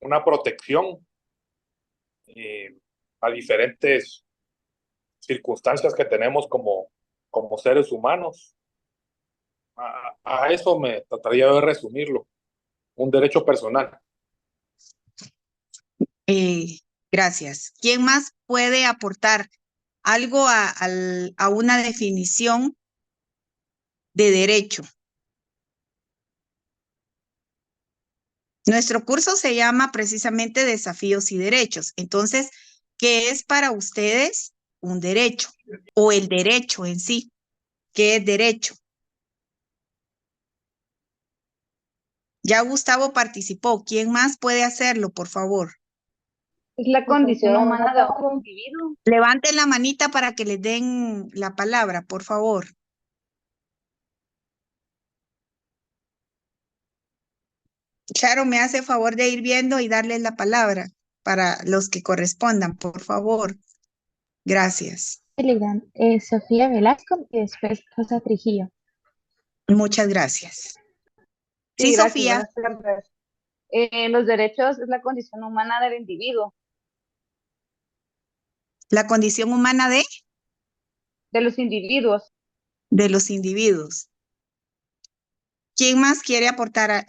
una protección a diferentes circunstancias que tenemos como seres humanos. A eso me trataría de resumirlo, un derecho personal. Eh, gracias. ¿Quién más puede aportar algo a una definición de derecho? Nuestro curso se llama precisamente Desafíos y Derechos. Entonces, ¿qué es para ustedes un derecho? O el derecho en sí. ¿Qué es derecho? Ya Gustavo participó. ¿Quién más puede hacerlo, por favor? Es la condición humana de un individuo. Levanten la manita para que les den la palabra, por favor. Charo, me hace favor de ir viendo y darles la palabra para los que correspondan, por favor. Gracias. Telegram, Sofía Velasco y después Rosa Trujillo. Muchas gracias. Sí, Sí, gracias. Sofía. Buenas tardes. Los derechos es la condición humana del individuo, La condición humana de los individuos. de los individuos. ¿Quién más quiere aportar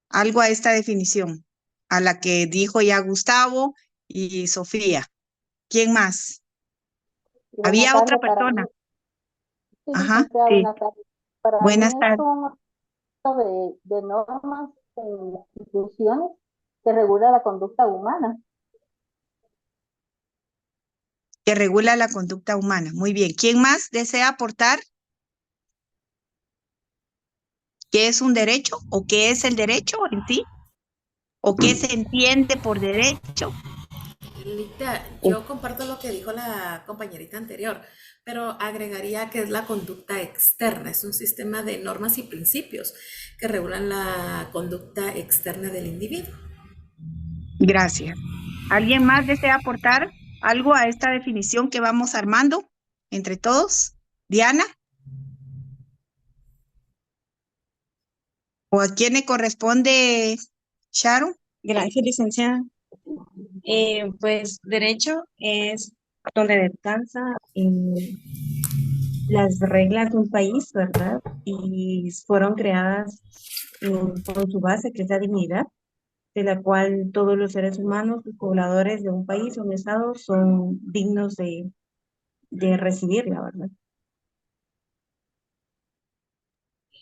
algo a esta definición? A la que dijo ya Gustavo y Sofía. ¿Quién más? Buenas Había otra tardes para mí. persona. Sí, Ajá, licenciada, sí. buenas tardes. Para mí Buenas es tardes. un acto de normas en las instituciones que regula la conducta humana. Que regula la conducta humana. Muy bien. ¿Quién más desea aportar? ¿Qué es un derecho o qué es el derecho en sí? ¿O qué se entiende por derecho? Lita, yo comparto lo que dijo la compañerita anterior, pero agregaría que es la conducta externa, es un sistema de normas y principios que regulan la conducta externa del individuo. Gracias. ¿Alguien más desea aportar algo a esta definición que vamos armando entre todos? Diana, ¿o a quién le corresponde, Sharon? Gracias, licenciada. Pues derecho es donde descansa las reglas de un país, ¿verdad? Y fueron creadas con su base, que es la dignidad, de la cual todos los seres humanos, los pobladores de un país o un estado, son dignos de recibirla, ¿verdad?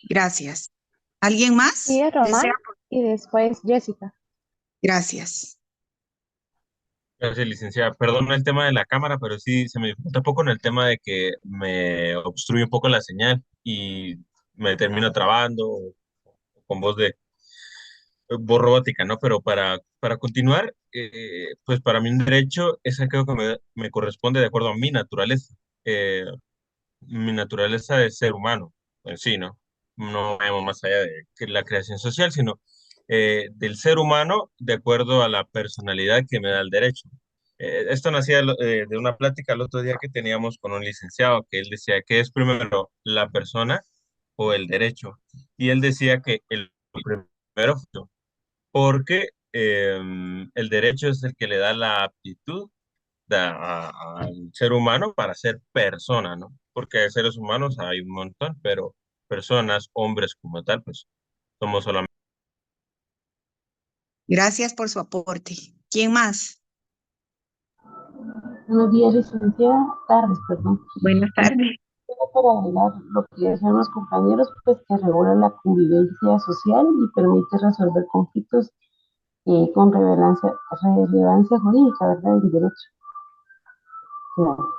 Gracias. ¿Alguien más Sigue desea? Román y después Jessica. Gracias. Gracias, licenciada. Perdón el tema de la cámara, pero sí se me dificulta un poco en el tema de que me obstruye un poco la señal y me termino trabando con voz robótica, ¿no? Pero para continuar, pues para mí un derecho es aquello que me corresponde de acuerdo a mi naturaleza de ser humano en sí, ¿no? No vemos más allá de que la creación social, sino del ser humano de acuerdo a la personalidad que me da el derecho. Esto nacía de una plática el otro día que teníamos con un licenciado, que él decía que es primero la persona o el derecho. Y él decía que el primero, porque el derecho es el que le da la aptitud al ser humano para ser persona, ¿no? Porque de seres humanos hay un montón, pero personas, hombres como tal, pues somos solamente. Gracias por su aporte. ¿Quién más? Buenos días, licenciada. Tardes, perdón. Buenas tardes. Para agregar lo que decían los compañeros, pues que regula la convivencia social y permite resolver conflictos con relevancia jurídica, ¿verdad? Y derecho. Claro.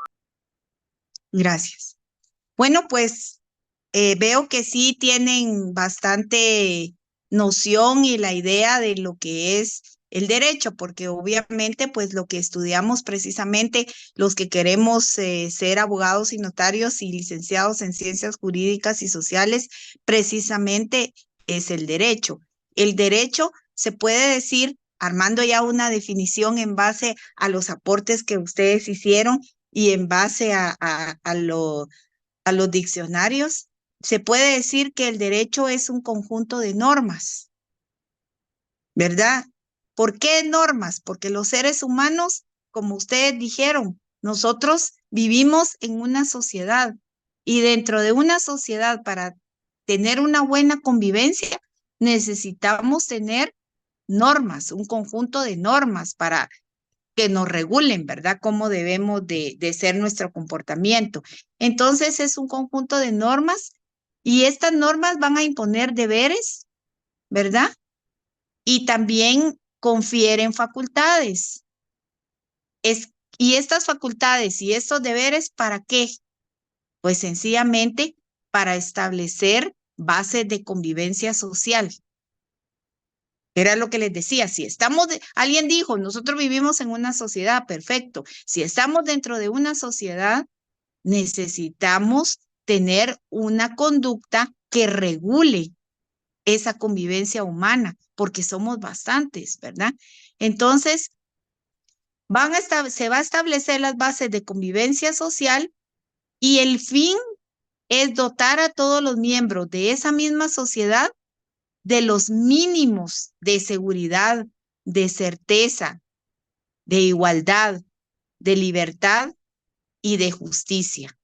Gracias. Bueno, pues veo que sí tienen bastante noción y la idea de lo que es el derecho, porque obviamente pues lo que estudiamos precisamente los que queremos ser abogados y notarios y licenciados en ciencias jurídicas y sociales, precisamente es el derecho. El derecho se puede decir, armando ya una definición en base a los aportes que ustedes hicieron y en base a los diccionarios, se puede decir que el derecho es un conjunto de normas, ¿verdad? ¿Por qué normas? Porque los seres humanos, como ustedes dijeron, nosotros vivimos en una sociedad y dentro de una sociedad para tener una buena convivencia necesitamos tener normas, un conjunto de normas para que nos regulen, ¿verdad? Cómo debemos de ser nuestro comportamiento. Entonces es un conjunto de normas y estas normas van a imponer deberes, ¿verdad? Y también confieren facultades. Y estas facultades y estos deberes, ¿para qué? Pues sencillamente para establecer bases de convivencia social. Era lo que les decía, si estamos, alguien dijo, nosotros vivimos en una sociedad, perfecto. Si estamos dentro de una sociedad, necesitamos tener una conducta que regule esa convivencia humana, porque somos bastantes, ¿verdad? Entonces, se va a establecer las bases de convivencia social y el fin es dotar a todos los miembros de esa misma sociedad de los mínimos de seguridad, de certeza, de igualdad, de libertad y de justicia.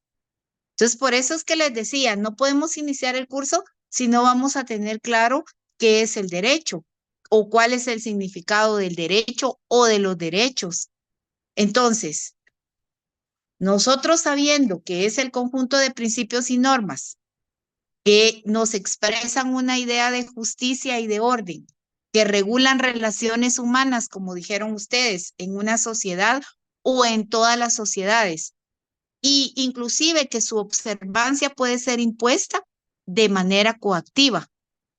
Entonces, por eso es que les decía, no podemos iniciar el curso si no vamos a tener claro qué es el derecho o cuál es el significado del derecho o de los derechos. Entonces, nosotros sabiendo que es el conjunto de principios y normas que nos expresan una idea de justicia y de orden, que regulan relaciones humanas, como dijeron ustedes, en una sociedad o en todas las sociedades, y inclusive que su observancia puede ser impuesta de manera coactiva,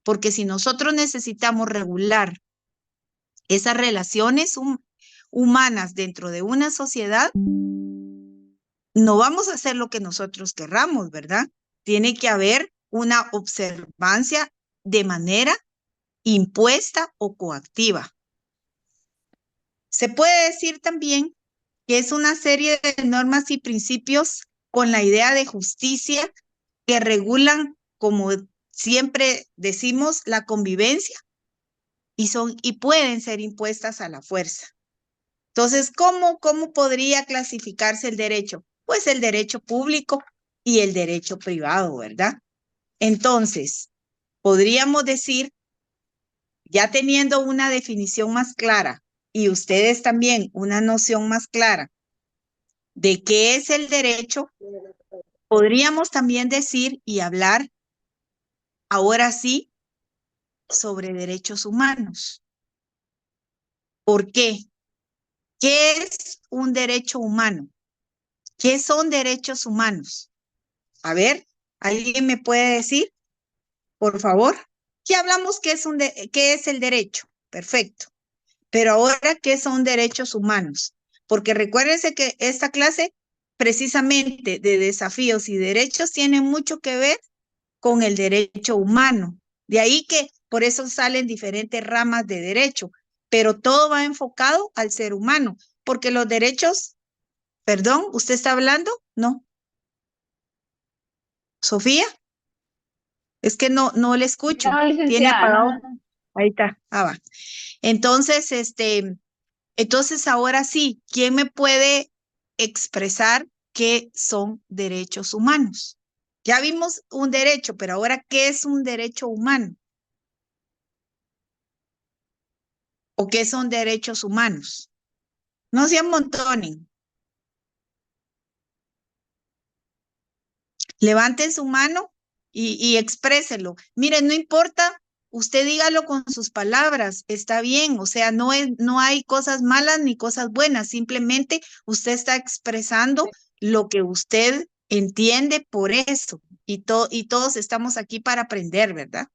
porque si nosotros necesitamos regular esas relaciones humanas dentro de una sociedad, no vamos a hacer lo que nosotros querramos, ¿verdad? Tiene que haber una observancia de manera impuesta o coactiva. Se puede decir también que es una serie de normas y principios con la idea de justicia que regulan, como siempre decimos, la convivencia y pueden ser impuestas a la fuerza. Entonces, ¿cómo podría clasificarse el derecho? Pues el derecho público y el derecho privado, ¿verdad? Entonces, podríamos decir, ya teniendo una definición más clara y ustedes también una noción más clara de qué es el derecho, podríamos también decir y hablar ahora sí sobre derechos humanos. ¿Por qué? ¿Qué es un derecho humano? ¿Qué son derechos humanos? A ver, ¿alguien me puede decir, por favor? Ya hablamos qué es el derecho. Perfecto. Pero ahora, ¿qué son derechos humanos? Porque recuérdense que esta clase precisamente de desafíos y derechos tiene mucho que ver con el derecho humano. De ahí que por eso salen diferentes ramas de derecho, pero todo va enfocado al ser humano, porque los derechos, perdón, ¿usted está hablando? No. ¿Sofía? Es que no le escucho. No, Tiene licenciada, apagado. no. Ahí está. Ah, va. Entonces, entonces ahora sí, ¿quién me puede expresar qué son derechos humanos? Ya vimos un derecho, pero ahora, ¿qué es un derecho humano? ¿O qué son derechos humanos? No se amontonen. Levanten su mano y expréselo. Miren, no importa, usted dígalo con sus palabras, está bien, o sea, no hay cosas malas ni cosas buenas, simplemente usted está expresando lo que usted entiende por eso, y todos estamos aquí para aprender, ¿verdad?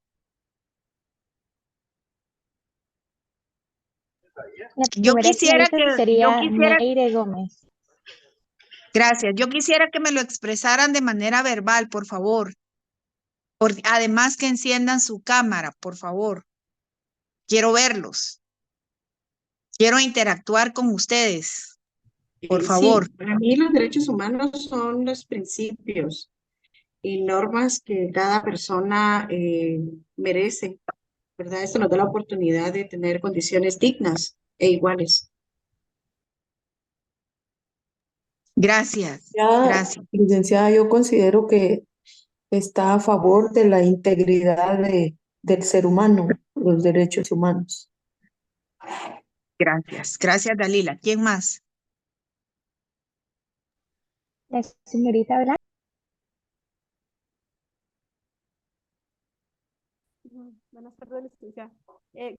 La Yo primera que quisiera avisa sería Neire Gómez. Gracias, yo quisiera que me lo expresaran de manera verbal, por favor. Además que enciendan su cámara, por favor. Quiero verlos. Quiero interactuar con ustedes, por favor. Sí, para mí los derechos humanos son los principios y normas que cada persona merece ¿verdad? Esto nos da la oportunidad de tener condiciones dignas e iguales. Gracias, Ya, gracias. licenciada, yo considero que está a favor de la integridad del ser humano, los derechos humanos. Gracias, gracias, Dalila. ¿Quién más? La señorita Velasco. Buenas tardes, licenciada.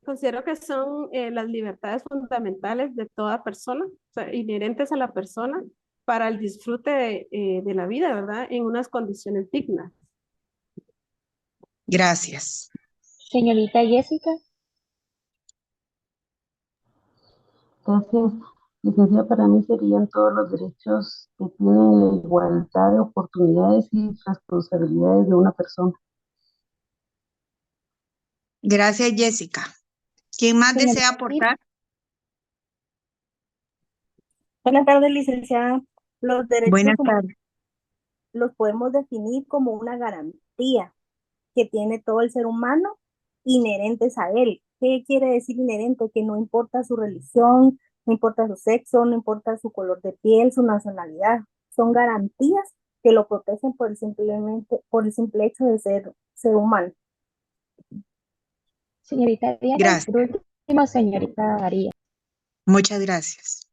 Considero que son las libertades fundamentales de toda persona, o sea, inherentes a la persona para el disfrute de la vida, ¿verdad? En unas condiciones dignas. Gracias. Señorita Jessica. Gracias, licenciada. Para mí serían todos los derechos que tienen la igualdad de oportunidades y responsabilidades de una persona. Gracias, Jessica. ¿Quién más desea Señorita Pilar. aportar? Buenas tardes, licenciada. Los derechos Buenas humanos tardes. los podemos definir como una garantía que tiene todo el ser humano inherentes a él. ¿Qué quiere decir inherente? Que no importa su religión, no importa su sexo, no importa su color de piel, su nacionalidad. Son garantías que lo protegen por por el simple hecho de ser humano. Señorita Diana. Gracias. Por último, señorita María. Muchas gracias.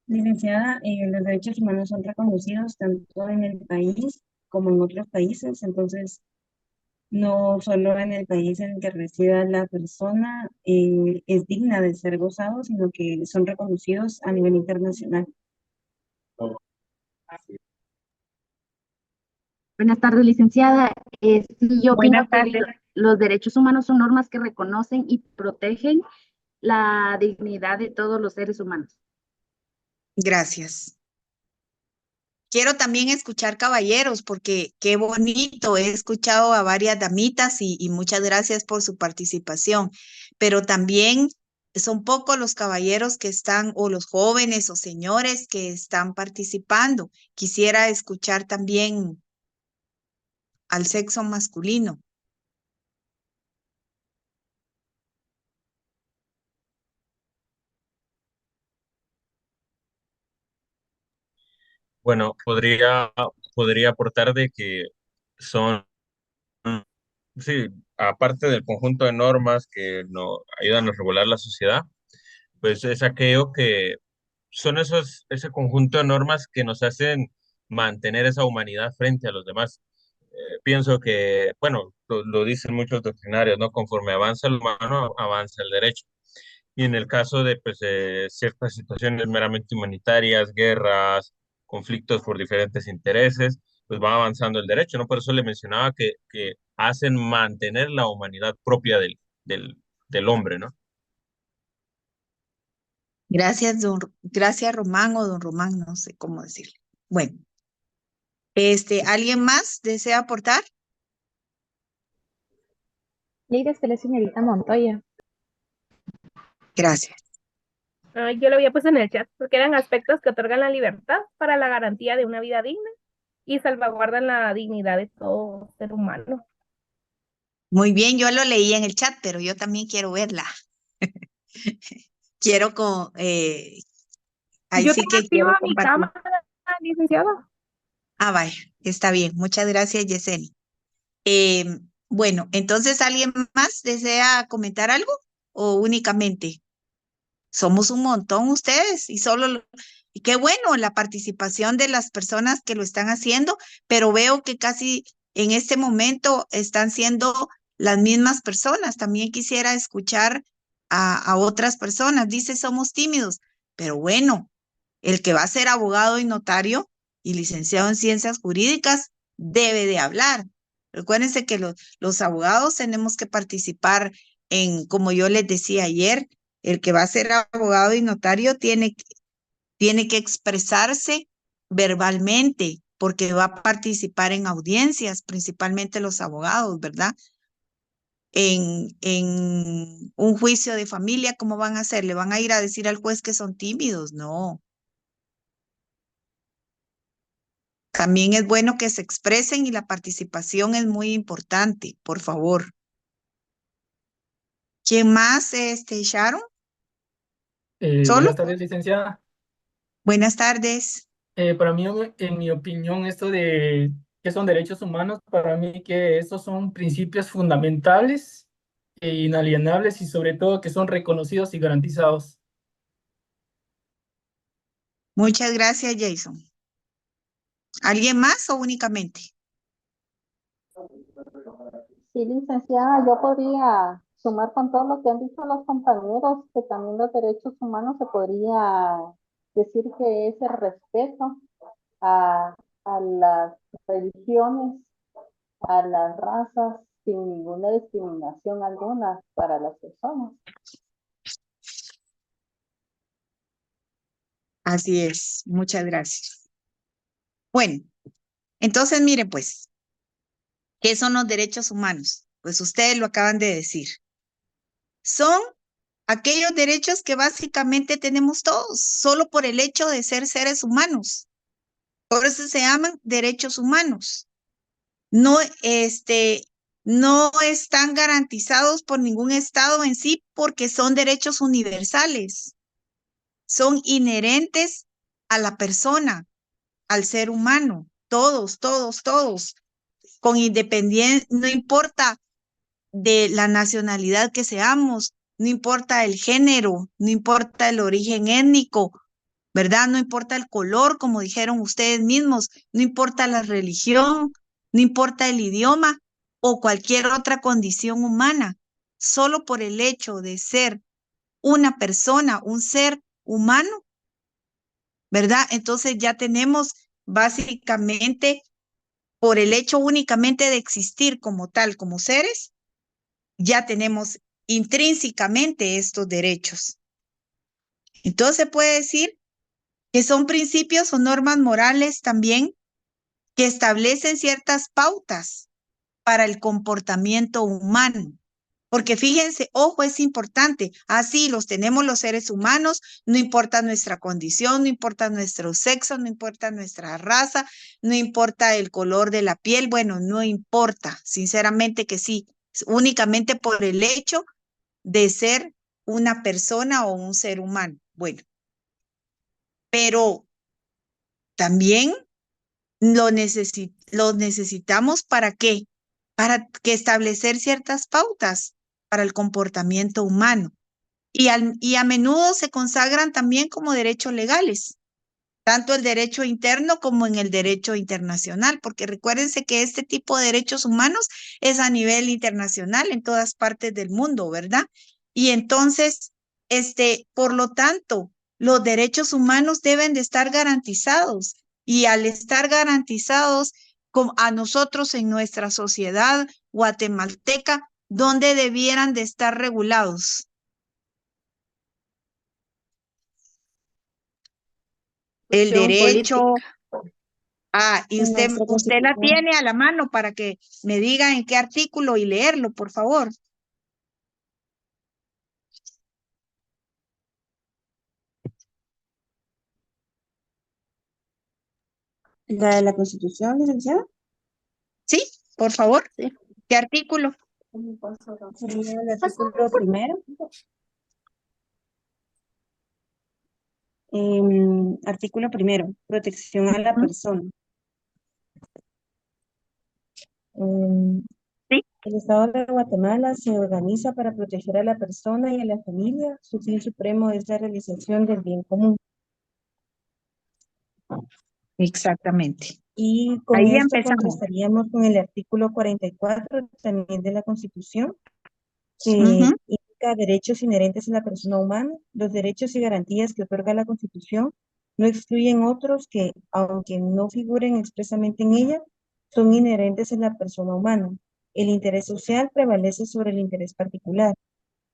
Licenciada, los derechos humanos son reconocidos tanto en el país como en otros países, entonces no solo en el país en el que resida la persona es digna de ser gozado, sino que son reconocidos a nivel internacional. Buenas tardes, licenciada. Sí, yo Buenas opino que tardes. los derechos humanos son normas que reconocen y protegen la dignidad de todos los seres humanos. Gracias. Quiero también escuchar caballeros, porque qué bonito. He escuchado a varias damitas y muchas gracias por su participación. Pero también son pocos los caballeros que están, o los jóvenes o señores que están participando. Quisiera escuchar también al sexo masculino. Bueno, podría aportar de que son, sí, aparte del conjunto de normas que nos ayudan a regular la sociedad, pues es aquello que son ese conjunto de normas que nos hacen mantener esa humanidad frente a los demás. Pienso que, bueno, lo dicen muchos doctrinarios, ¿no? Conforme avanza el humano, avanza el derecho. Y en el caso de pues, ciertas situaciones meramente humanitarias, guerras, conflictos por diferentes intereses, pues va avanzando el derecho, ¿no? Por eso le mencionaba que hacen mantener la humanidad propia del hombre, ¿no? Gracias, gracias, Román o don Román, no sé cómo decirle. Bueno, ¿alguien más desea aportar? Lady, la señorita Montoya. Gracias. Yo lo había puesto en el chat porque eran aspectos que otorgan la libertad para la garantía de una vida digna y salvaguardan la dignidad de todo ser humano. Muy bien, yo lo leí en el chat, pero yo también quiero verla. Quiero ahí Yo sí tengo que activa quiero mi compartir. cámara, licenciada. Ah, vaya, está bien. Muchas gracias, Yeseni. Bueno, entonces, ¿alguien más desea comentar algo o únicamente? Somos un montón ustedes y qué bueno la participación de las personas que lo están haciendo, pero veo que casi en este momento están siendo las mismas personas. También quisiera escuchar a otras personas. Dice, somos tímidos, pero bueno, el que va a ser abogado y notario y licenciado en ciencias jurídicas debe de hablar. Recuérdense que los abogados tenemos que participar como yo les decía ayer, el que va a ser abogado y notario tiene que expresarse verbalmente porque va a participar en audiencias, principalmente los abogados, ¿verdad? En un juicio de familia, ¿cómo van a hacer? ¿Le van a ir a decir al juez que son tímidos? No. También es bueno que se expresen y la participación es muy importante, por favor. ¿Quién más, Sharon? ¿Solo? Buenas tardes, licenciada. Buenas tardes. Para mí, en mi opinión, esto de qué son derechos humanos, para mí que estos son principios fundamentales e inalienables y sobre todo que son reconocidos y garantizados. Muchas gracias, Jason. ¿Alguien más o únicamente? Sí, licenciada, yo podría sumar con todo lo que han dicho los compañeros, que también los derechos humanos se podría decir que es el respeto a las religiones, a las razas, sin ninguna discriminación alguna para las personas. Así es. Muchas gracias. Bueno, entonces mire pues, ¿qué son los derechos humanos? Pues ustedes lo acaban de decir. Son aquellos derechos que básicamente tenemos todos, solo por el hecho de ser seres humanos. Por eso se llaman derechos humanos. No, no están garantizados por ningún estado en sí porque son derechos universales. Son inherentes a la persona, al ser humano. Todos, todos, todos. Con independencia, no importa de la nacionalidad que seamos, no importa el género, no importa el origen étnico, ¿verdad? No importa el color, como dijeron ustedes mismos, no importa la religión, no importa el idioma o cualquier otra condición humana, solo por el hecho de ser una persona, un ser humano, ¿verdad? Entonces ya tenemos básicamente, por el hecho únicamente de existir como tal, como seres, ya tenemos intrínsecamente estos derechos. Entonces se puede decir que son principios o normas morales también que establecen ciertas pautas para el comportamiento humano. Porque fíjense, ojo, es importante, así los tenemos los seres humanos, no importa nuestra condición, no importa nuestro sexo, no importa nuestra raza, no importa el color de la piel, bueno, no importa, sinceramente que sí, únicamente por el hecho de ser una persona o un ser humano. Bueno, pero también lo necesitamos ¿para qué? Para que establecer ciertas pautas para el comportamiento humano. Y a menudo se consagran también como derechos legales, tanto el derecho interno como en el derecho internacional, porque recuérdense que este tipo de derechos humanos es a nivel internacional en todas partes del mundo, ¿verdad? Y entonces, por lo tanto, los derechos humanos deben de estar garantizados y al estar garantizados a nosotros en nuestra sociedad guatemalteca, ¿dónde debieran de estar regulados? El derecho. Y En usted nuestra la Constitución. tiene a la mano para que me diga en qué artículo y leerlo, por favor. ¿La de la Constitución, licenciada? Sí, por favor. ¿Qué artículo? Sería el artículo primero. Artículo primero, protección a la persona. El Estado de Guatemala se organiza para proteger a la persona y a la familia. Su fin supremo es la realización del bien común. Exactamente. Y con Ahí esto empezamos. contrastaríamos con el artículo 44 también de la Constitución, que indica derechos inherentes a la persona humana. Los derechos y garantías que otorga la Constitución no excluyen otros que, aunque no figuren expresamente en ella, son inherentes a la persona humana. El interés social prevalece sobre el interés particular.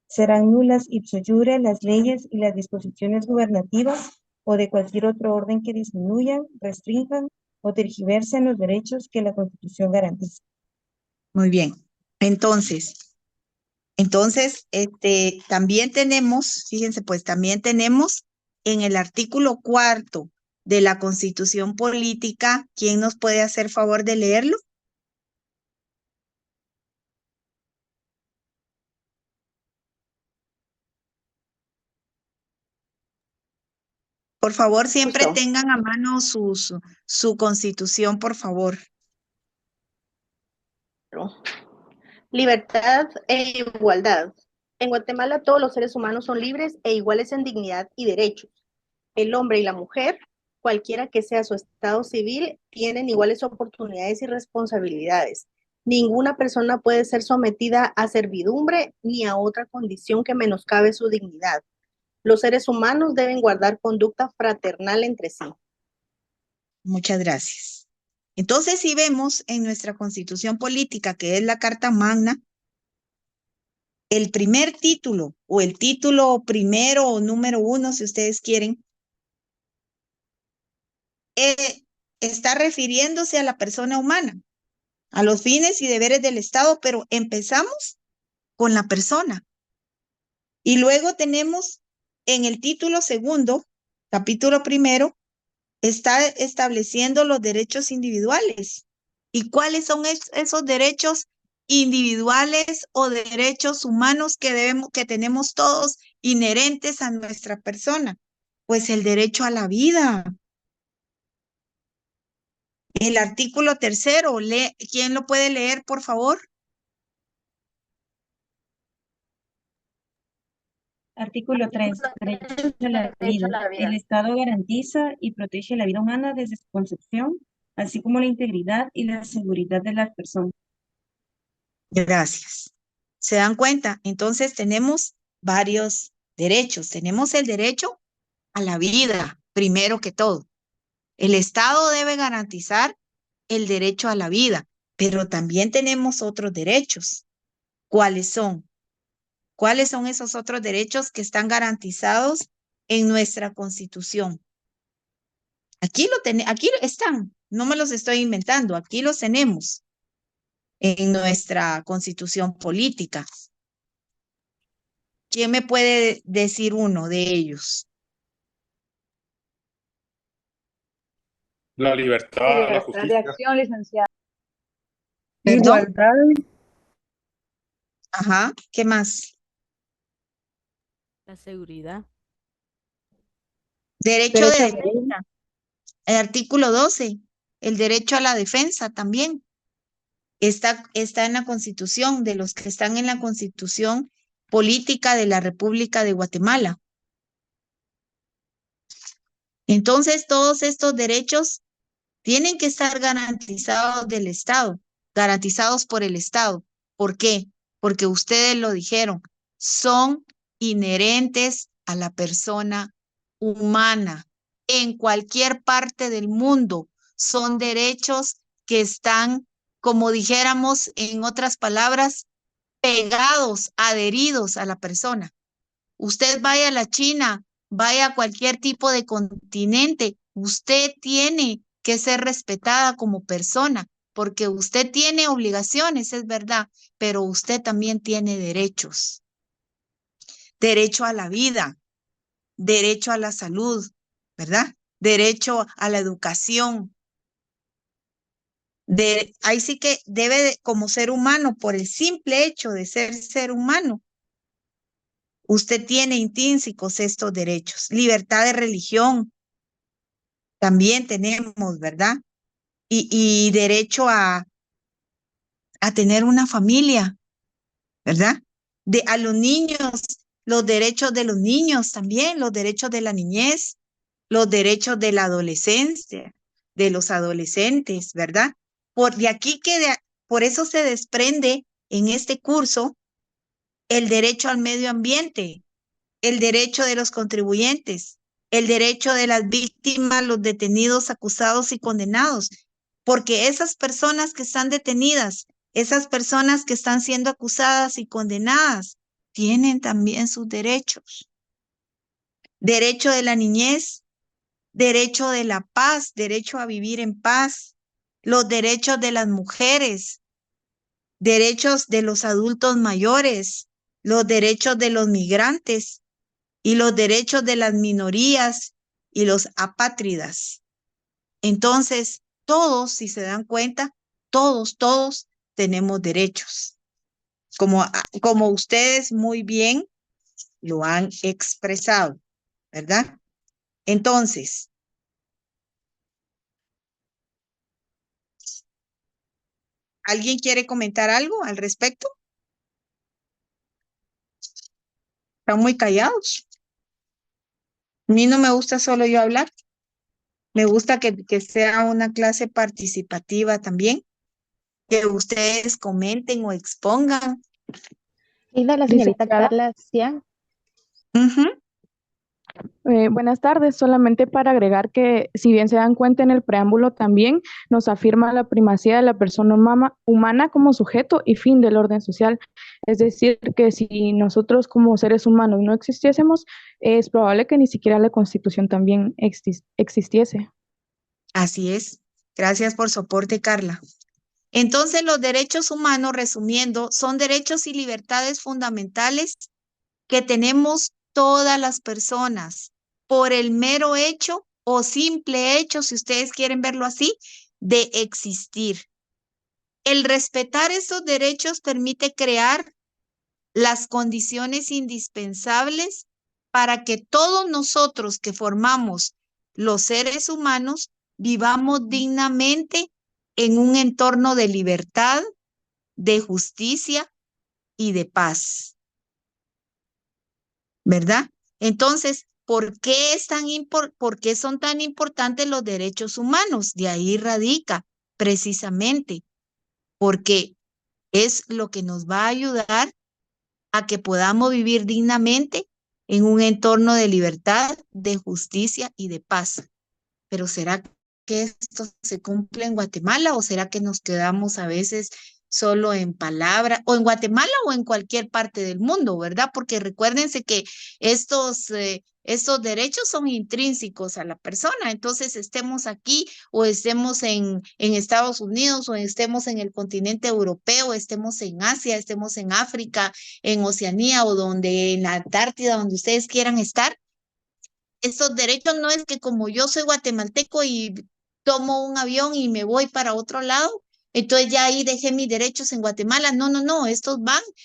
Serán nulas ipso iure las leyes y las disposiciones gubernativas o de cualquier otro orden que disminuyan, restrinjan o tergiversen los derechos que la Constitución garantiza. Muy bien. Entonces, también tenemos, fíjense, pues también tenemos en el artículo 4 de la Constitución Política. ¿Quién nos puede hacer favor de leerlo? Por favor, siempre Justo. tengan a mano su Constitución, por favor. Libertad e igualdad. En Guatemala todos los seres humanos son libres e iguales en dignidad y derechos. El hombre y la mujer, cualquiera que sea su estado civil, tienen iguales oportunidades y responsabilidades. Ninguna persona puede ser sometida a servidumbre ni a otra condición que menoscabe su dignidad. Los seres humanos deben guardar conducta fraternal entre sí. Muchas gracias. Entonces, si vemos en nuestra Constitución Política, que es la Carta Magna, el primer título o el título primero o número 1, si ustedes quieren, está refiriéndose a la persona humana, a los fines y deberes del Estado, pero empezamos con la persona. Y luego tenemos en el título segundo, capítulo primero, está estableciendo los derechos individuales. ¿Y cuáles son esos derechos individuales o derechos humanos que tenemos todos inherentes a nuestra persona? Pues el derecho a la vida. El artículo 3, ¿quién lo puede leer, por favor? Artículo 3. Derecho a la vida. El Estado garantiza y protege la vida humana desde su concepción, así como la integridad y la seguridad de las personas. Gracias. ¿Se dan cuenta? Entonces tenemos varios derechos. Tenemos el derecho a la vida, primero que todo. El Estado debe garantizar el derecho a la vida, pero también tenemos otros derechos. ¿Cuáles son? ¿Cuáles son esos otros derechos que están garantizados en nuestra Constitución? Aquí están, no me los estoy inventando, aquí los tenemos en nuestra Constitución Política. ¿Quién me puede decir uno de ellos? La libertad, la Libertad de justicia. acción, licenciada. ¿Perdón? Igualdad. Ajá, ¿qué más? La seguridad. Derecho de Derecho a la defensa. El artículo 12, el derecho a la defensa también. Está en la Constitución, de los que están en la Constitución Política de la República de Guatemala. Entonces, todos estos derechos tienen que estar garantizados del Estado, garantizados por el Estado. ¿Por qué? Porque ustedes lo dijeron, son inherentes a la persona humana en cualquier parte del mundo. Son derechos que están, como dijéramos en otras palabras, pegados, adheridos a la persona. Usted vaya a la China, vaya a cualquier tipo de continente, usted tiene que ser respetada como persona, porque usted tiene obligaciones, es verdad, pero usted también tiene derechos. Derecho a la vida, derecho a la salud, ¿verdad? Derecho a la educación. Ahí sí que debe, como ser humano, por el simple hecho de ser humano, usted tiene intrínsecos estos derechos. Libertad de religión, también tenemos, ¿verdad? Y derecho a tener una familia, ¿verdad? A los niños, los derechos de los niños también, los derechos de la niñez, los derechos de la adolescencia, de los adolescentes, ¿verdad? Por eso se desprende en este curso el derecho al medio ambiente, el derecho de los contribuyentes, el derecho de las víctimas, los detenidos, acusados y condenados, porque esas personas que están detenidas, esas personas que están siendo acusadas y condenadas, tienen también sus derechos. Derecho de la niñez, derecho de la paz, derecho a vivir en paz, los derechos de las mujeres, derechos de los adultos mayores, los derechos de los migrantes y los derechos de las minorías y los apátridas. Entonces, todos, si se dan cuenta, todos tenemos derechos, como ustedes muy bien lo han expresado, ¿verdad? Entonces, ¿alguien quiere comentar algo al respecto? Están muy callados. A mí no me gusta solo yo hablar. Me gusta que sea una clase participativa también, que ustedes comenten o expongan. Linda la señorita Licenciada. Carla Cian. Ujú. Buenas tardes, solamente para agregar que si bien se dan cuenta en el preámbulo también nos afirma la primacía de la persona humana como sujeto y fin del orden social. Es decir, que si nosotros como seres humanos no existiésemos, es probable que ni siquiera la Constitución también existiese. Así es. Gracias por su aporte, Carla. Entonces, los derechos humanos, resumiendo, son derechos y libertades fundamentales que tenemos todas las personas por el mero hecho o simple hecho, si ustedes quieren verlo así, de existir. El respetar estos derechos permite crear las condiciones indispensables para que todos nosotros que formamos los seres humanos vivamos dignamente en un entorno de libertad, de justicia y de paz. ¿Verdad? Entonces, ¿por qué son tan importantes los derechos humanos? De ahí radica precisamente, porque es lo que nos va a ayudar a que podamos vivir dignamente en un entorno de libertad, de justicia y de paz. Pero ¿será que esto se cumple en Guatemala o será que nos quedamos a veces solo en palabra, o en Guatemala o en cualquier parte del mundo, ¿verdad? Porque recuérdense que estos derechos son intrínsecos a la persona, entonces estemos aquí o estemos en Estados Unidos o estemos en el continente europeo, estemos en Asia, estemos en África, en Oceanía o en la Antártida, donde ustedes quieran estar. Estos derechos no es que como yo soy guatemalteco y tomo un avión y me voy para otro lado, entonces ya ahí dejé mis derechos en Guatemala. No, estos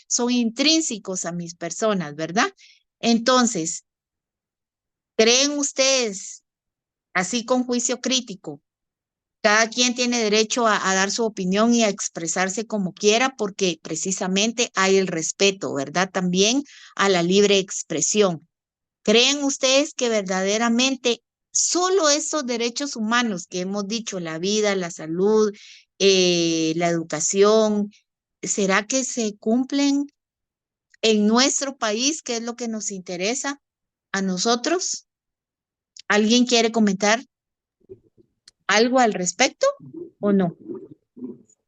son intrínsecos a mis personas, ¿verdad? Entonces, ¿creen ustedes, así con juicio crítico, cada quien tiene derecho a dar su opinión y a expresarse como quiera porque precisamente hay el respeto, ¿verdad? También a la libre expresión. ¿Creen ustedes que verdaderamente solo esos derechos humanos que hemos dicho, la vida, la salud, la educación, será que se cumplen en nuestro país, que es lo que nos interesa a nosotros? ¿Alguien quiere comentar algo al respecto o no?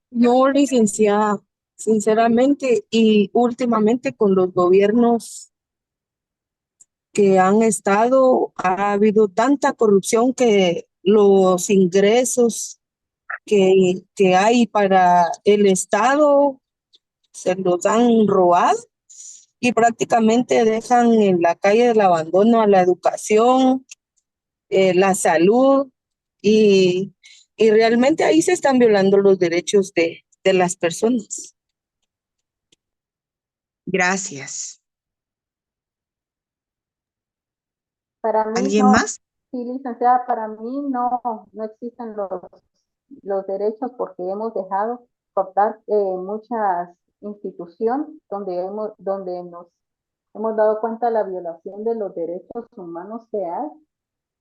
No, licenciada, sinceramente, y últimamente con los gobiernos que han estado, ha habido tanta corrupción que los ingresos que hay para el Estado se los han robado y prácticamente dejan en la calle del abandono a la educación, la salud y realmente ahí se están violando los derechos de las personas. Gracias. Para mí ¿Alguien no, más? sí, licenciada, para mí no existen los derechos porque hemos dejado cortar muchas instituciones donde nos hemos dado cuenta de la violación de los derechos humanos que hay.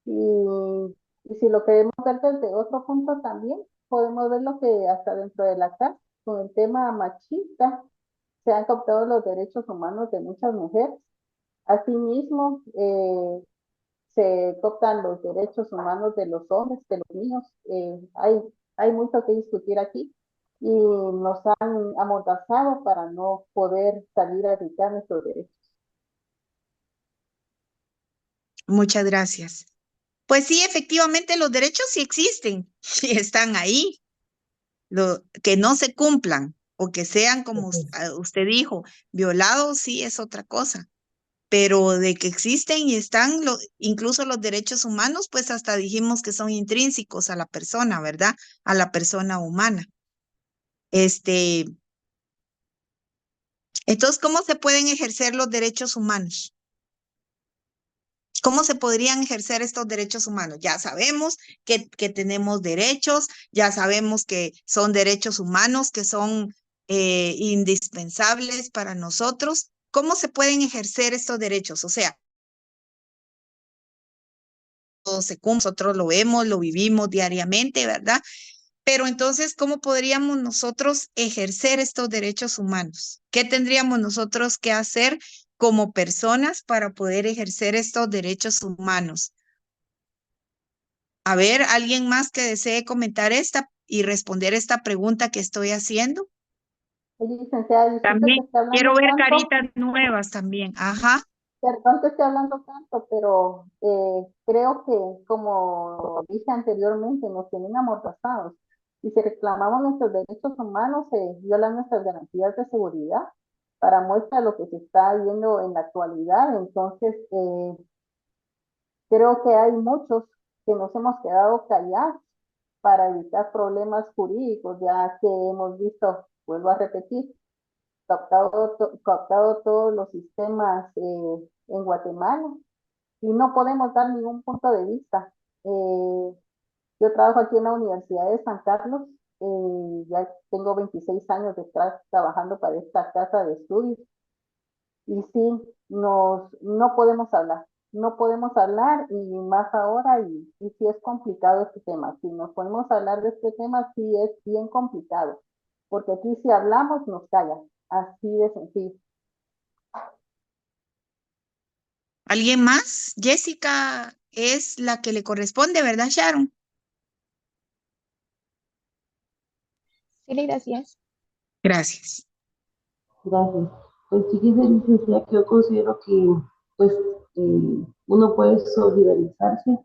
Y si lo queremos ver desde otro punto también, podemos ver lo que hasta dentro de la casa, con el tema machista, se han cooptado los derechos humanos de muchas mujeres. Asimismo, se cooptan los derechos humanos de los hombres, de los niños. Hay mucho que discutir aquí y nos han amordazado para no poder salir a gritar nuestros derechos. Muchas gracias. Pues sí, efectivamente los derechos sí existen y están ahí. Que no se cumplan o que sean, como usted dijo, violados, sí es otra cosa. pero de que existen y están incluso los derechos humanos, pues hasta dijimos que son intrínsecos a la persona, ¿verdad? A la persona humana. Entonces, ¿cómo se pueden ejercer los derechos humanos? ¿Cómo se podrían ejercer estos derechos humanos? Ya sabemos que tenemos derechos, ya sabemos que son derechos humanos, que son indispensables para nosotros. ¿Cómo se pueden ejercer estos derechos? O sea, nosotros lo vemos, lo vivimos diariamente, ¿verdad? Pero entonces, ¿cómo podríamos nosotros ejercer estos derechos humanos? ¿Qué tendríamos nosotros que hacer como personas para poder ejercer estos derechos humanos? A ver, ¿alguien más que desee comentar esta y responder esta pregunta que estoy haciendo? Licenciada, disculpe que También esté hablando quiero ver tanto. caritas nuevas también. Ajá. Perdón que esté hablando tanto, pero creo que, como dije anteriormente, nos tienen amordazados. Y si reclamamos nuestros derechos humanos, se violan nuestras garantías de seguridad. Para muestra de lo que se está viendo en la actualidad, entonces creo que hay muchos que nos hemos quedado callados para evitar problemas jurídicos, ya que hemos visto, vuelvo a repetir, cooptado todos los sistemas en Guatemala y no podemos dar ningún punto de vista. Yo trabajo aquí en la Universidad de San Carlos, ya tengo 26 años de estar trabajando para esta casa de estudios y sí, no podemos hablar. No podemos hablar y más ahora y sí es complicado este tema. Si nos podemos hablar de este tema, sí es bien complicado, porque aquí si hablamos nos callan, así de sencillo. ¿Alguien más? Jessica es la que le corresponde, ¿verdad, Sharon? Sí, gracias. Gracias. Gracias. Pues fíjese, licenciada, que yo considero que pues uno puede solidarizarse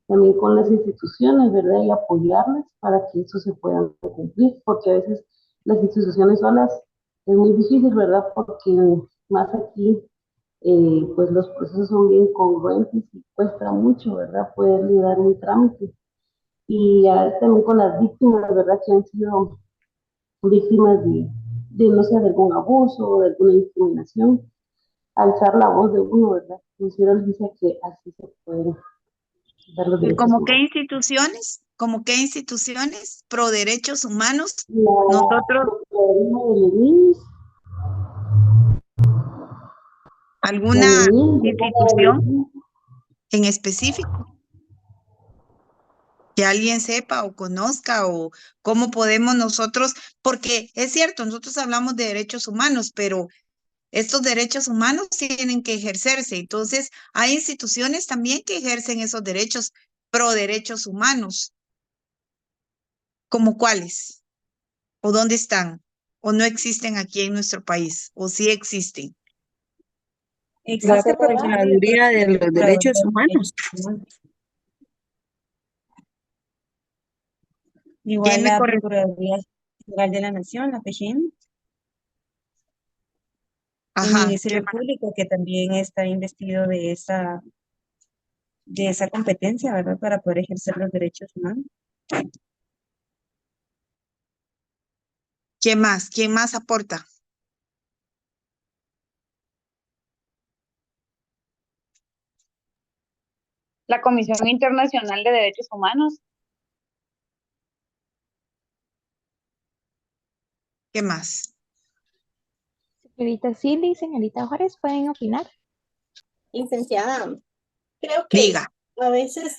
también con las instituciones, ¿verdad? Y apoyarlas para que eso se pueda cumplir, porque a veces las instituciones solas es muy difícil, ¿verdad? Porque más aquí, pues los procesos son bien congruentes y cuesta mucho, ¿verdad? Poder liderar un trámite. Y a veces también con las víctimas, ¿verdad? Que han sido víctimas no sé, de algún abuso, de alguna discriminación, alzar la voz de uno, ¿verdad? Considero, dice que así se pueden dar los ¿Y derechos como qué humanos. instituciones? ¿Como qué instituciones pro derechos humanos? La Nosotros, Procuraduría de Lenin, la ¿alguna Lenin, institución en específico que alguien sepa o conozca o cómo podemos nosotros? Porque es cierto, nosotros hablamos de derechos humanos, pero estos derechos humanos tienen que ejercerse. Entonces, hay instituciones también que ejercen esos derechos pro derechos humanos. ¿Como cuáles? ¿O dónde están? ¿O no existen aquí en nuestro país? ¿O sí existen? La Existe, pero Procuraduría de los Derechos Humanos. Igual ¿Quién me la corre? Procuraduría General de la Nación, la PGN, el Ajá, ¿qué Ministerio más? Público, que también está investido de esa competencia, ¿verdad? Para poder ejercer los derechos humanos. ¿Quién más? ¿Quién más aporta? La Comisión Internacional de Derechos Humanos. ¿Qué más? Señorita Silly y señorita Juárez, ¿pueden opinar? Licenciada, creo que Diga. a veces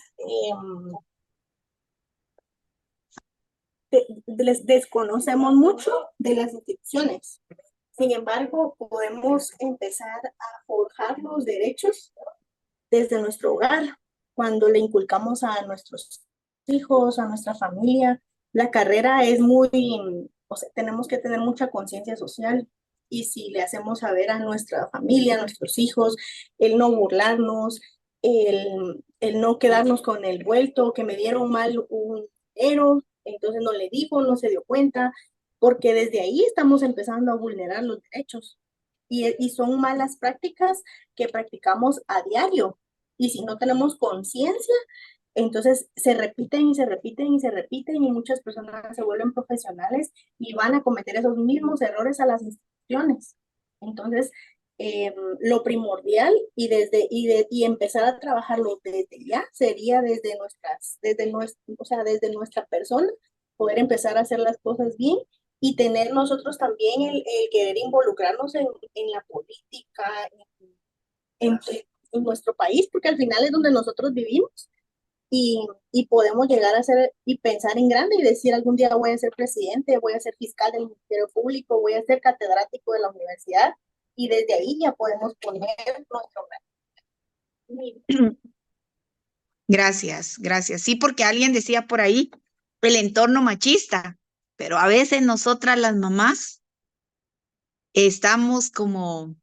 les desconocemos mucho de las instituciones. Sin embargo, podemos empezar a forjar los derechos desde nuestro hogar, cuando le inculcamos a nuestros hijos, a nuestra familia. La carrera es o sea, tenemos que tener mucha conciencia social y si le hacemos saber a nuestra familia, a nuestros hijos, el no burlarnos, el no quedarnos con el vuelto, que me dieron mal un dinero, entonces no le dijo, no se dio cuenta, porque desde ahí estamos empezando a vulnerar los derechos. y son malas prácticas que practicamos a diario. Y si no tenemos conciencia, entonces se repiten y se repiten y se repiten y muchas personas se vuelven profesionales y van a cometer esos mismos errores a las instituciones. Entonces, lo primordial y empezar a trabajarlo desde ya sería desde nuestra persona, poder empezar a hacer las cosas bien y tener nosotros también el querer involucrarnos en la política, en, en nuestro país, porque al final es donde nosotros vivimos y podemos llegar a ser y pensar en grande y decir algún día voy a ser presidente, voy a ser fiscal del Ministerio Público, voy a ser catedrático de la universidad y desde ahí ya podemos poner nuestro granito. Gracias, gracias. Sí, porque alguien decía por ahí el entorno machista, pero a veces nosotras las mamás estamos como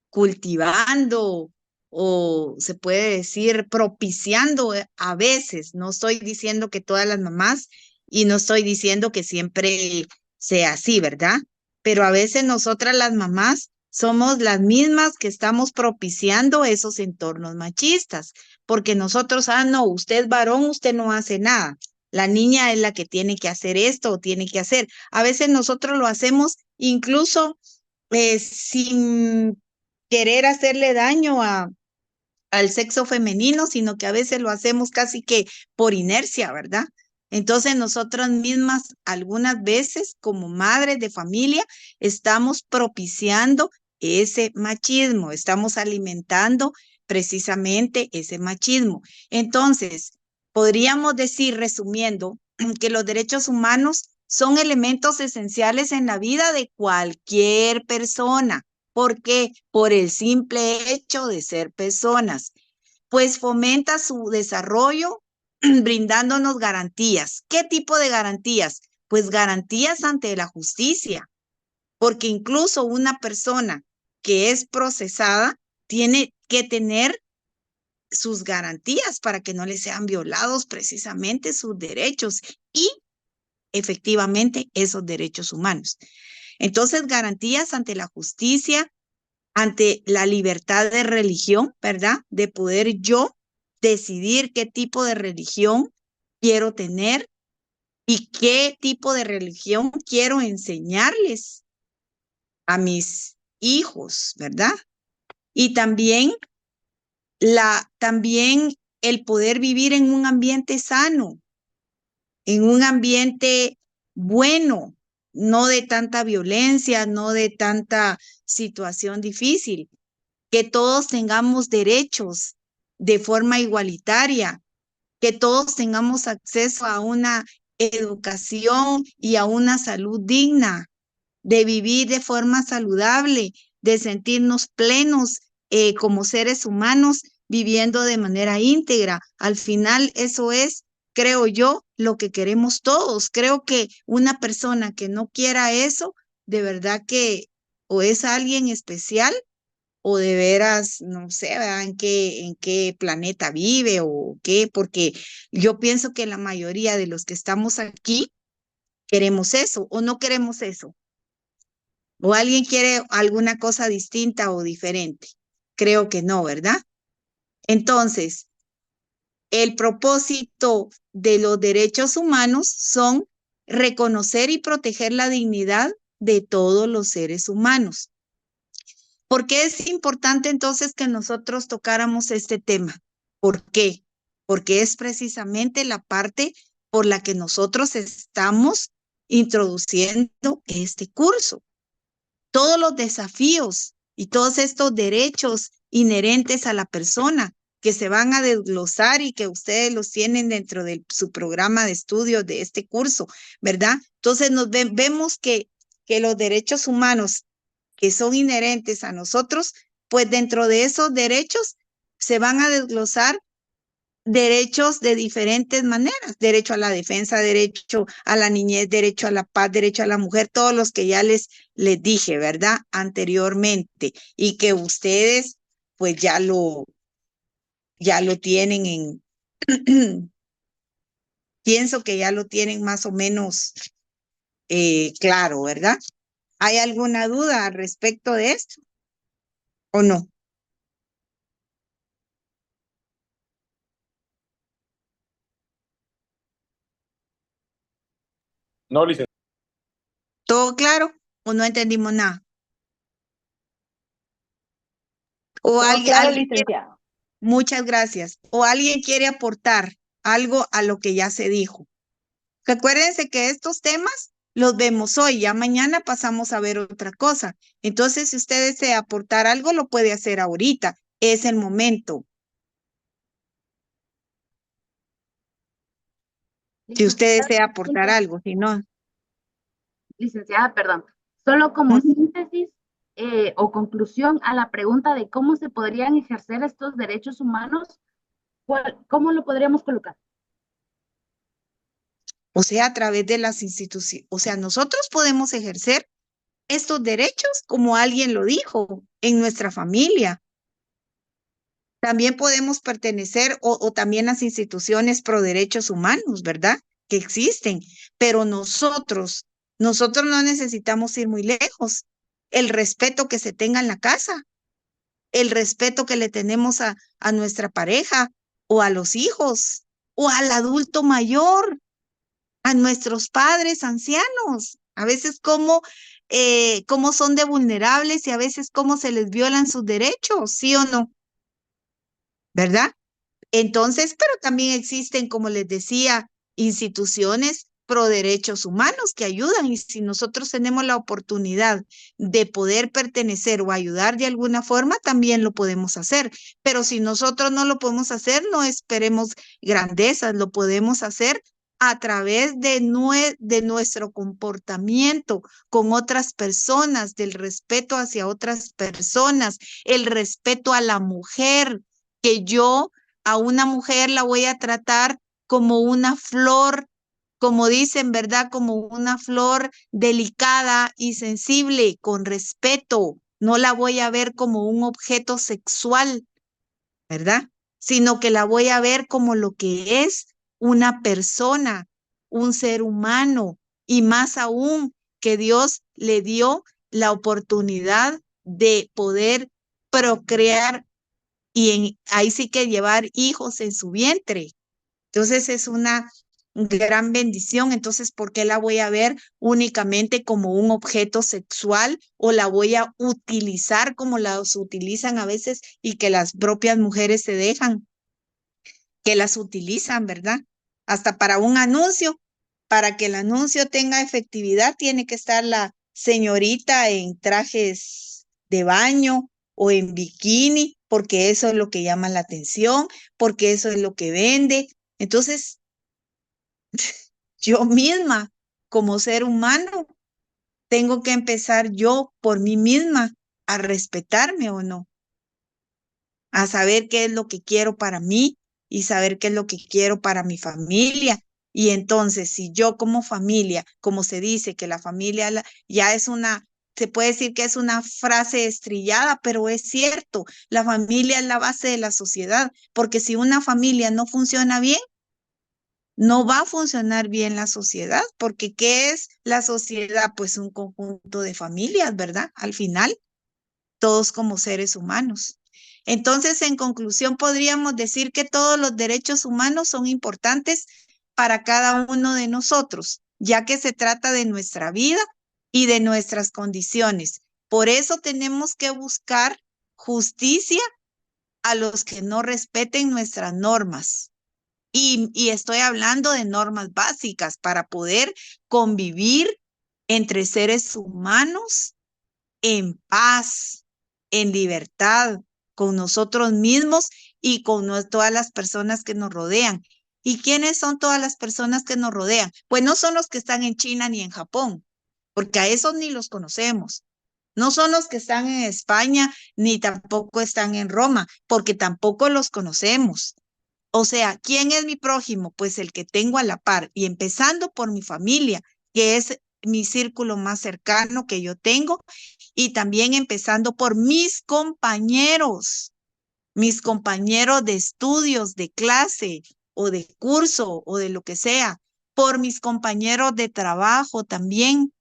cultivando o se puede decir propiciando a veces. No estoy diciendo que todas las mamás y no estoy diciendo que siempre sea así, ¿verdad? Pero a veces nosotras las mamás somos las mismas que estamos propiciando esos entornos machistas, porque nosotros, no, usted es varón, usted no hace nada. La niña es la que tiene que hacer esto o tiene que hacer. A veces nosotros lo hacemos incluso sin querer hacerle daño al sexo femenino, sino que a veces lo hacemos casi que por inercia, ¿verdad? Entonces nosotras mismas algunas veces como madres de familia estamos propiciando ese machismo, estamos alimentando precisamente ese machismo. Entonces, podríamos decir, resumiendo, que los derechos humanos son elementos esenciales en la vida de cualquier persona. ¿Por qué? Por el simple hecho de ser personas, pues fomenta su desarrollo brindándonos garantías. ¿Qué tipo de garantías? Pues garantías ante la justicia, porque incluso una persona que es procesada tiene que tener sus garantías para que no le sean violados precisamente sus derechos y efectivamente esos derechos humanos. Entonces, garantías ante la justicia, ante la libertad de religión, ¿verdad? De poder yo decidir qué tipo de religión quiero tener y qué tipo de religión quiero enseñarles a mis hijos, ¿verdad? Y también el poder vivir en un ambiente sano, en un ambiente bueno, no de tanta violencia, no de tanta situación difícil, que todos tengamos derechos de forma igualitaria, que todos tengamos acceso a una educación y a una salud digna, de vivir de forma saludable, de sentirnos plenos como seres humanos, viviendo de manera íntegra. Al final, eso es, creo yo, lo que queremos todos. Creo que una persona que no quiera eso, de verdad que o es alguien especial o de veras, no sé, ¿verdad? En qué planeta vive o qué, porque yo pienso que la mayoría de los que estamos aquí queremos eso o no queremos eso. ¿O alguien quiere alguna cosa distinta o diferente? Creo que no, ¿verdad? Entonces, el propósito de los derechos humanos son reconocer y proteger la dignidad de todos los seres humanos. ¿Por qué es importante entonces que nosotros tocáramos este tema? ¿Por qué? Porque es precisamente la parte por la que nosotros estamos introduciendo este curso. Todos los desafíos y todos estos derechos inherentes a la persona que se van a desglosar y que ustedes los tienen dentro de su programa de estudios de este curso, ¿verdad? Entonces vemos que los derechos humanos que son inherentes a nosotros, pues dentro de esos derechos se van a desglosar derechos de diferentes maneras, derecho a la defensa, derecho a la niñez, derecho a la paz, derecho a la mujer, todos los que ya les dije, ¿verdad? Anteriormente, y que ustedes pues ya lo tienen pienso que ya lo tienen más o menos claro, ¿verdad? ¿Hay alguna duda al respecto de esto? ¿o no? No, licenciada. ¿Todo claro o no entendimos nada? O Todo alguien, claro, licenciado. muchas gracias. O alguien quiere aportar algo a lo que ya se dijo. Recuérdense que estos temas los vemos hoy, ya mañana pasamos a ver otra cosa. Entonces, si usted desea aportar algo, lo puede hacer ahorita. Es el momento. Si usted desea aportar algo, si no. Licenciada, perdón. Solo como síntesis o conclusión a la pregunta de cómo se podrían ejercer estos derechos humanos, ¿cómo lo podríamos colocar? O sea, a través de las instituciones. O sea, nosotros podemos ejercer estos derechos, como alguien lo dijo, en nuestra familia. También podemos pertenecer o también las instituciones pro derechos humanos, ¿verdad? Que existen, pero nosotros no necesitamos ir muy lejos. El respeto que se tenga en la casa, el respeto que le tenemos a nuestra pareja o a los hijos o al adulto mayor, a nuestros padres ancianos. A veces cómo son de vulnerables y a veces cómo se les violan sus derechos, ¿sí o no? ¿Verdad? Entonces, pero también existen, como les decía, instituciones pro derechos humanos que ayudan y si nosotros tenemos la oportunidad de poder pertenecer o ayudar de alguna forma, también lo podemos hacer. Pero si nosotros no lo podemos hacer, no esperemos grandezas, lo podemos hacer a través de nuestro comportamiento con otras personas, del respeto hacia otras personas, el respeto a la mujer, que yo a una mujer la voy a tratar como una flor, como dicen, ¿verdad? Como una flor delicada y sensible, con respeto. No la voy a ver como un objeto sexual, ¿verdad? Sino que la voy a ver como lo que es una persona, un ser humano, y más aún que Dios le dio la oportunidad de poder procrear y ahí sí que llevar hijos en su vientre. Entonces es una gran bendición. Entonces, ¿por qué la voy a ver únicamente como un objeto sexual o la voy a utilizar como las utilizan a veces y que las propias mujeres se dejan, que las utilizan, ¿verdad? Hasta para un anuncio, para que el anuncio tenga efectividad, tiene que estar la señorita en trajes de baño o en bikini, porque eso es lo que llama la atención, porque eso es lo que vende. Entonces, yo misma, como ser humano, tengo que empezar yo por mí misma a respetarme o no, a saber qué es lo que quiero para mí y saber qué es lo que quiero para mi familia. Y entonces, si yo como familia, como se dice que la familia ya es se puede decir que es una frase estrillada, pero es cierto, la familia es la base de la sociedad, porque si una familia no funciona bien, no va a funcionar bien la sociedad, porque ¿qué es la sociedad? Pues un conjunto de familias, ¿verdad? Al final, todos como seres humanos. Entonces, en conclusión, podríamos decir que todos los derechos humanos son importantes para cada uno de nosotros, ya que se trata de nuestra vida y de nuestras condiciones. Por eso tenemos que buscar justicia a los que no respeten nuestras normas. Y estoy hablando de normas básicas para poder convivir entre seres humanos en paz, en libertad, con nosotros mismos y con todas las personas que nos rodean. ¿Y quiénes son todas las personas que nos rodean? Pues no son los que están en China ni en Japón, porque a esos ni los conocemos. No son los que están en España ni tampoco están en Roma, porque tampoco los conocemos. O sea, ¿quién es mi prójimo? Pues el que tengo a la par y empezando por mi familia, que es mi círculo más cercano que yo tengo, y también empezando por mis compañeros de estudios, de clase o de curso o de lo que sea, por mis compañeros de trabajo también,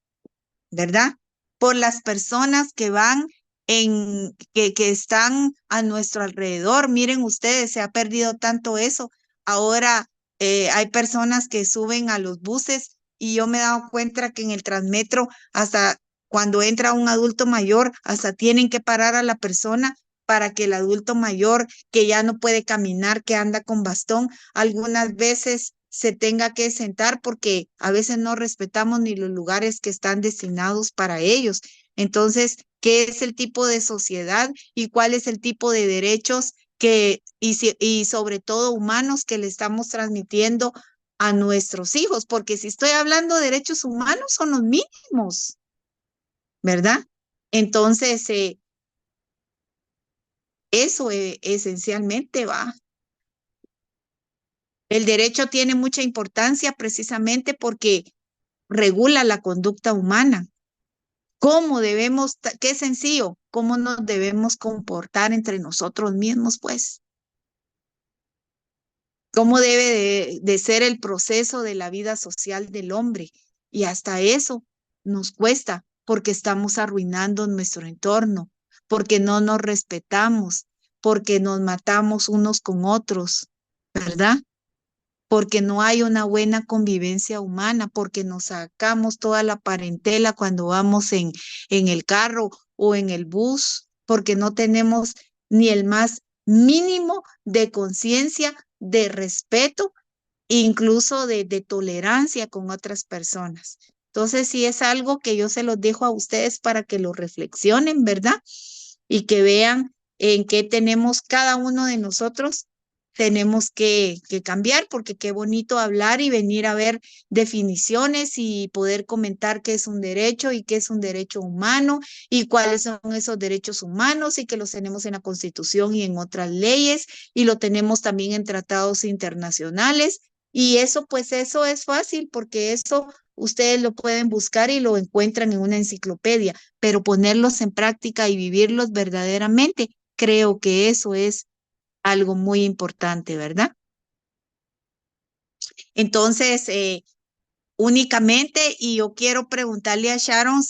¿verdad? Por las personas que van que están a nuestro alrededor. Miren ustedes, se ha perdido tanto eso. Ahora hay personas que suben a los buses y yo me he dado cuenta que en el Transmetro, hasta cuando entra un adulto mayor, hasta tienen que parar a la persona para que el adulto mayor que ya no puede caminar, que anda con bastón, algunas veces se tenga que sentar porque a veces no respetamos ni los lugares que están destinados para ellos. Entonces, ¿qué es el tipo de sociedad y cuál es el tipo de derechos y sobre todo humanos que le estamos transmitiendo a nuestros hijos? Porque si estoy hablando de derechos humanos, son los mínimos, ¿verdad? Entonces, eso esencialmente va. El derecho tiene mucha importancia precisamente porque regula la conducta humana. ¿Cómo debemos, qué sencillo, cómo nos debemos comportar entre nosotros mismos, pues? ¿Cómo debe de ser el proceso de la vida social del hombre? Y hasta eso nos cuesta porque estamos arruinando nuestro entorno, porque no nos respetamos, porque nos matamos unos con otros, ¿verdad? Porque no hay una buena convivencia humana, porque nos sacamos toda la parentela cuando vamos en el carro o en el bus, porque no tenemos ni el más mínimo de conciencia, de respeto, incluso de tolerancia con otras personas. Entonces, sí es algo que yo se los dejo a ustedes para que lo reflexionen, ¿verdad? Y que vean en qué tenemos cada uno de nosotros tenemos que cambiar, porque qué bonito hablar y venir a ver definiciones y poder comentar qué es un derecho y qué es un derecho humano y cuáles son esos derechos humanos y que los tenemos en la Constitución y en otras leyes y lo tenemos también en tratados internacionales. Y eso, pues eso es fácil porque eso ustedes lo pueden buscar y lo encuentran en una enciclopedia, pero ponerlos en práctica y vivirlos verdaderamente, creo que eso es algo muy importante, ¿verdad? Entonces, únicamente, y yo quiero preguntarle a Sharon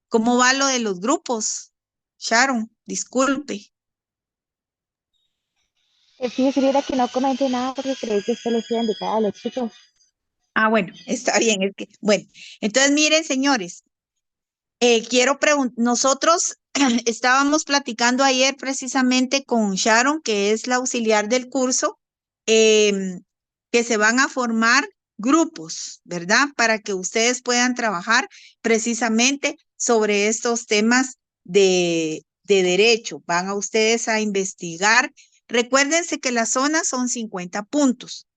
¿cómo va lo de los grupos? Sharon, disculpe. Sí, sería que no comenté nada porque creí que esto les iba a indicar a los chicos. Ah, bueno, está bien. Bueno, entonces miren, señores, quiero preguntar, nosotros estábamos platicando ayer precisamente con Sharon, que es la auxiliar del curso, que se van a formar grupos, ¿verdad? Para que ustedes puedan trabajar precisamente sobre estos temas de derecho. Van a ustedes a investigar. Recuérdense que las zonas son 50 puntos.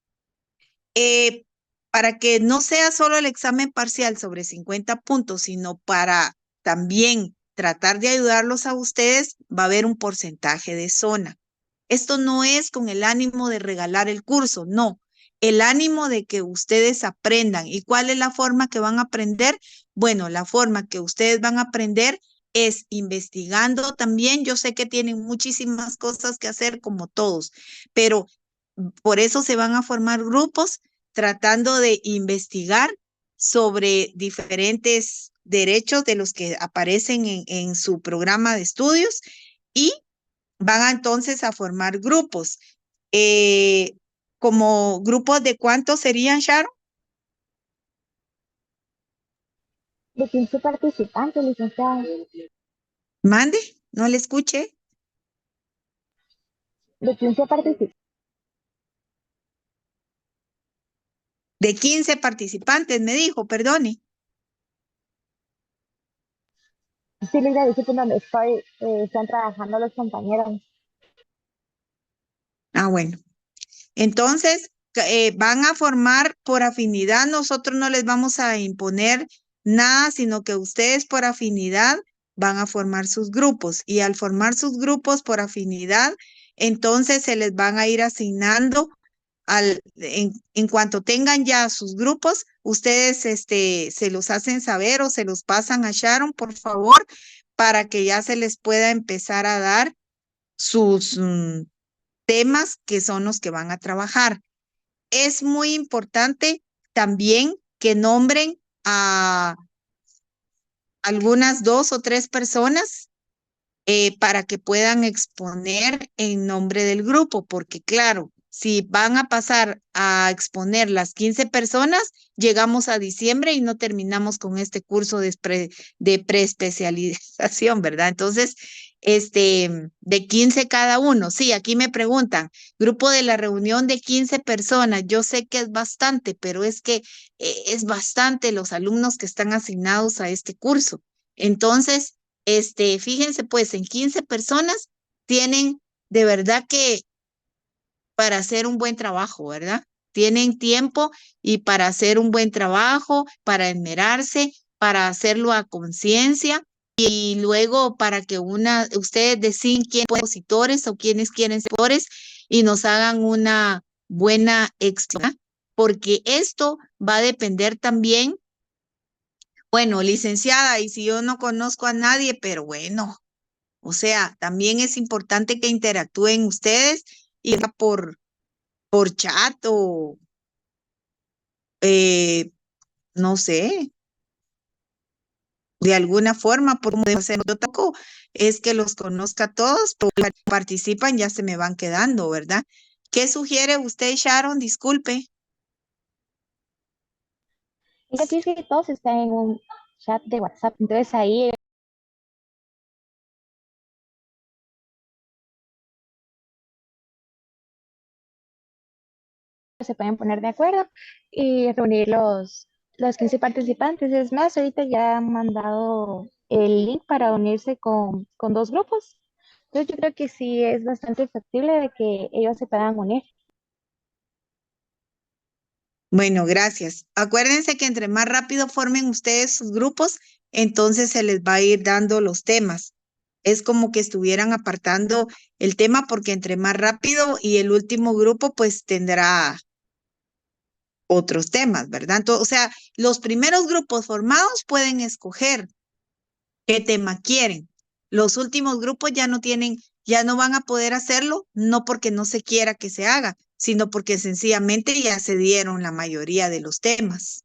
Para que no sea solo el examen parcial sobre 50 puntos, sino para también tratar de ayudarlos a ustedes, va a haber un porcentaje de zona. Esto no es con el ánimo de regalar el curso, no. El ánimo de que ustedes aprendan. ¿Y cuál es la forma que van a aprender? Bueno, la forma que ustedes van a aprender es investigando también. Yo sé que tienen muchísimas cosas que hacer como todos, pero por eso se van a formar grupos tratando de investigar sobre diferentes derechos de los que aparecen en su programa de estudios y van entonces a formar grupos. ¿Como grupos de cuántos serían, Sharon? De 15 participantes, licenciada. Mande, no le escuché. De 15 participantes. De 15 participantes, me dijo, perdone. Sí, le iba a decir que donde estoy, están trabajando los compañeros. Ah, bueno. Entonces, van a formar por afinidad. Nosotros no les vamos a imponer nada, sino que ustedes por afinidad van a formar sus grupos. Y al formar sus grupos por afinidad, entonces se les van a ir asignando en cuanto tengan ya sus grupos, ustedes se los hacen saber o se los pasan a Sharon, por favor, para que ya se les pueda empezar a dar sus temas que son los que van a trabajar. Es muy importante también que nombren a algunas 2 o 3 personas para que puedan exponer en nombre del grupo, porque claro, si van a pasar a exponer las 15 personas, llegamos a diciembre y no terminamos con este curso de preespecialización, ¿verdad? Entonces, de 15 cada uno. Sí, aquí me preguntan, grupo de la reunión de 15 personas, yo sé que es bastante, pero es que es bastante los alumnos que están asignados a este curso. Entonces, fíjense pues, en 15 personas tienen de verdad que para hacer un buen trabajo, ¿verdad? Tienen tiempo y para hacer un buen trabajo, para esmerarse, para hacerlo a conciencia y luego para que ustedes deciden quiénes son expositores o quiénes quieren ser expositores y nos hagan una buena exposición, porque esto va a depender también, bueno, licenciada, y si yo no conozco a nadie, pero bueno, o sea, también es importante que interactúen ustedes y por chat o no sé, de alguna forma, por como hacer yo toco, es que los conozca a todos, pero participan, ya se me van quedando, ¿verdad? ¿Qué sugiere usted, Sharon? Disculpe. Es así, es que todos están en un chat de WhatsApp, entonces ahí se pueden poner de acuerdo y reunir los 15 participantes. Es más, ahorita ya han mandado el link para unirse con 2 grupos. Entonces yo creo que sí es bastante factible de que ellos se puedan unir. Bueno, gracias. Acuérdense que entre más rápido formen ustedes sus grupos, entonces se les va a ir dando los temas. Es como que estuvieran apartando el tema porque entre más rápido y el último grupo pues tendrá otros temas, ¿verdad? Entonces, o sea, los primeros grupos formados pueden escoger qué tema quieren. Los últimos grupos ya no tienen, ya no van a poder hacerlo, no porque no se quiera que se haga, sino porque sencillamente ya se dieron la mayoría de los temas.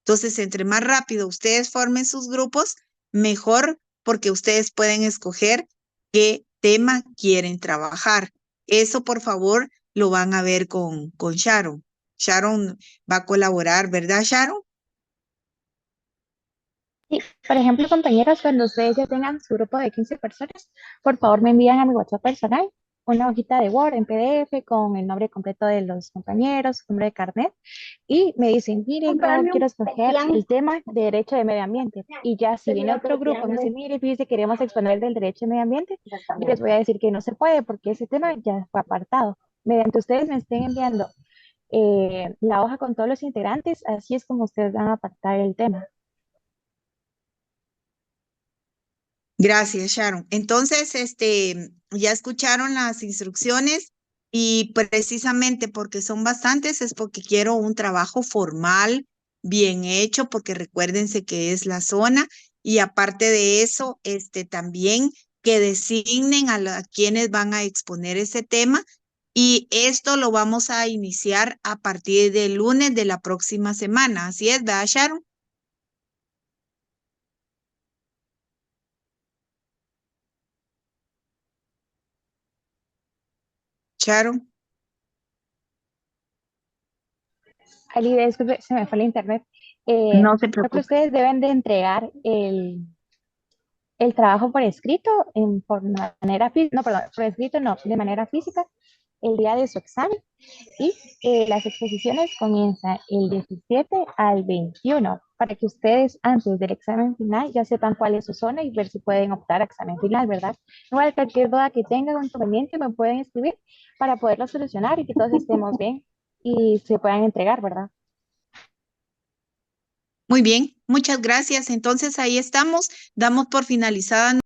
Entonces, entre más rápido ustedes formen sus grupos, mejor porque ustedes pueden escoger qué tema quieren trabajar. Eso, por favor, lo van a ver con Sharon. Sharon va a colaborar, ¿verdad, Sharon? Sí, por ejemplo, compañeros, cuando ustedes ya tengan su grupo de 15 personas, por favor me envían a mi WhatsApp personal una hojita de Word en PDF con el nombre completo de los compañeros, su nombre de carnet, y me dicen, miren, yo quiero escoger el tema de derecho de medio ambiente. Y ya si viene otro grupo, me dice, mire, fíjese, queremos exponer el del derecho de medio ambiente, y les voy a decir que no se puede porque ese tema ya fue apartado. Mediante ustedes me estén enviando la hoja con todos los integrantes, así es como ustedes van a apartar el tema. Gracias, Sharon. Entonces, ya escucharon las instrucciones y precisamente porque son bastantes es porque quiero un trabajo formal, bien hecho, porque recuérdense que es la zona y aparte de eso, también que designen a quienes van a exponer ese tema y esto lo vamos a iniciar a partir del lunes de la próxima semana. Así es, ¿verdad, Sharon? Sharon. Alida, disculpe, se me fue el internet. No se Creo que preocupe. ustedes deben de entregar el trabajo por escrito, por manera física, no, perdón, por escrito no, de manera física, el día de su examen. Y las exposiciones comienzan el 17 al 21, para que ustedes antes del examen final ya sepan cuál es su zona y ver si pueden optar a examen final, ¿verdad? Igual cualquier duda que tengan o inconveniente me pueden escribir para poderlo solucionar y que todos estemos bien y se puedan entregar, ¿verdad? Muy bien, muchas gracias. Entonces ahí estamos, damos por finalizada